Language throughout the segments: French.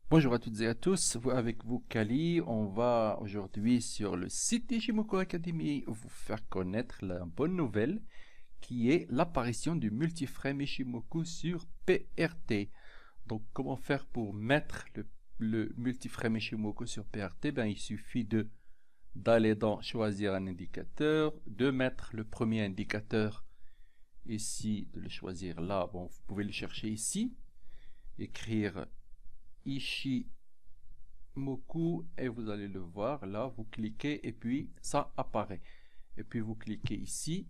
Bonjour à toutes et à tous, avec vous Kali, on va aujourd'hui sur le site d'Ishimoku Academy vous faire connaître la bonne nouvelle qui est l'apparition du multiframe Ishimoku sur PRT. Donc comment faire pour mettre le multiframe Ishimoku sur PRT? Il suffit d'aller dans choisir un indicateur, de mettre le premier indicateur ici, de le choisir là, bon vous pouvez le chercher ici, écrire Ishimoku et vous allez le voir là, vous cliquez et puis ça apparaît et puis vous cliquez ici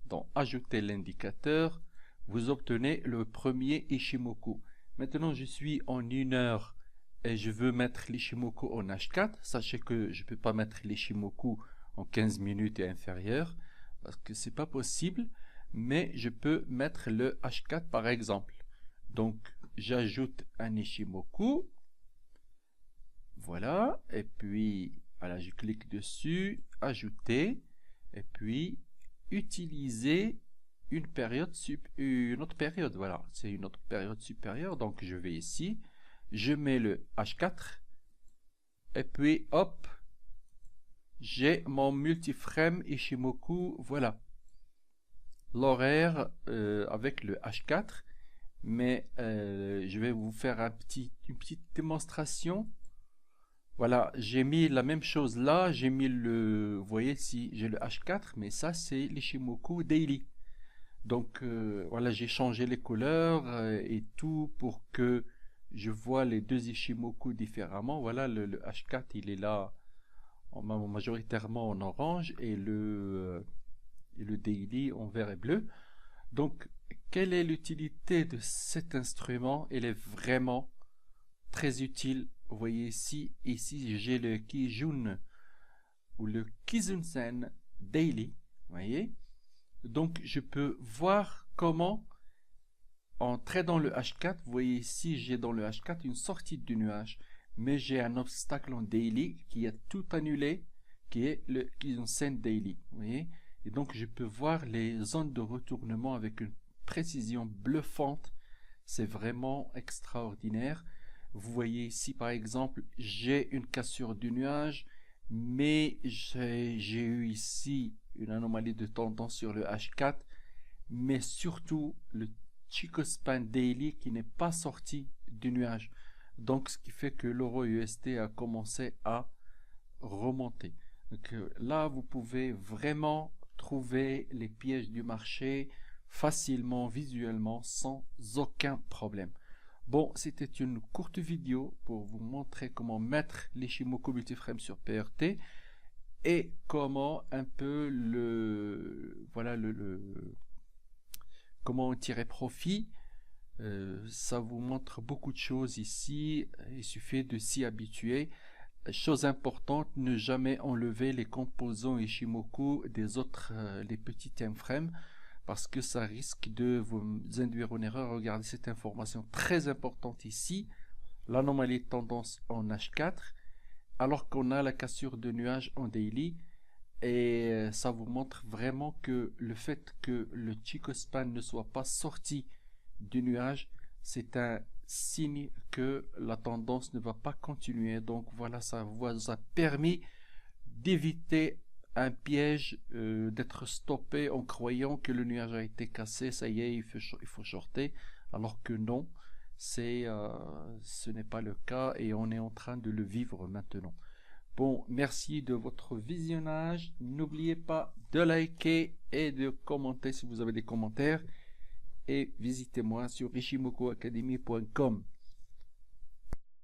dans ajouter l'indicateur, vous obtenez le premier Ishimoku. Maintenant je suis en 1 heure et je veux mettre l'Ishimoku en H4. Sachez que je peux pas mettre l'Ishimoku en 15 minutes et inférieur parce que c'est pas possible, mais je peux mettre le H4 par exemple. Donc j'ajoute un Ishimoku, voilà, et puis voilà, je clique dessus, ajouter, et puis utiliser une autre période, voilà, c'est une autre période supérieure, donc je vais ici, je mets le H4, et puis hop, j'ai mon multiframe Ishimoku, voilà, l'horaire avec le H4, mais je vais vous faire une petite démonstration. Voilà, j'ai mis la même chose là, j'ai mis vous voyez si j'ai le H4, mais ça c'est l'Ishimoku Daily. Donc voilà, j'ai changé les couleurs et tout pour que je vois les deux Ishimoku différemment. Voilà, le H4 il est là majoritairement en orange et le Daily en vert et bleu. Donc, quelle est l'utilité de cet instrument? Elle est vraiment très utile. Vous voyez ici j'ai le Kijun ou le Kizunsen Daily. Vous voyez? Donc je peux voir comment entrer dans le H4. Vous voyez ici j'ai dans le H4 une sortie du nuage, mais j'ai un obstacle en Daily qui a tout annulé, qui est le Kizunsen Daily. Vous voyez? Et donc je peux voir les zones de retournement avec une précision bluffante. C'est vraiment extraordinaire. Vous voyez ici par exemple, j'ai une cassure du nuage, mais j'ai eu ici une anomalie de tendance sur le H4, mais surtout le Chico-Span Daily qui n'est pas sorti du nuage. Donc ce qui fait que l'euro USD a commencé à remonter. Donc là, vous pouvez vraiment trouver les pièges du marché facilement, visuellement, sans aucun problème. Bon, c'était une courte vidéo pour vous montrer comment mettre l'Ishimoku Multiframe sur PRT et comment un peu voilà comment en tirer profit. Ça vous montre beaucoup de choses ici, il suffit de s'y habituer. Chose importante, ne jamais enlever les composants Ishimoku des autres, les petits timeframes, parce que ça risque de vous induire en erreur. Regardez cette information très importante ici, l'anomalie de tendance en H4, alors qu'on a la cassure de nuage en daily, et ça vous montre vraiment que le fait que le Chico Span ne soit pas sorti du nuage, c'est un signe que la tendance ne va pas continuer. Donc voilà, ça vous a permis d'éviter un piège, d'être stoppé en croyant que le nuage a été cassé, ça y est, il faut shorter, alors que non, ce n'est pas le cas et on est en train de le vivre maintenant. Bon, merci de votre visionnage. N'oubliez pas de liker et de commenter si vous avez des commentaires. Et visitez-moi sur ishimokuacademy.com.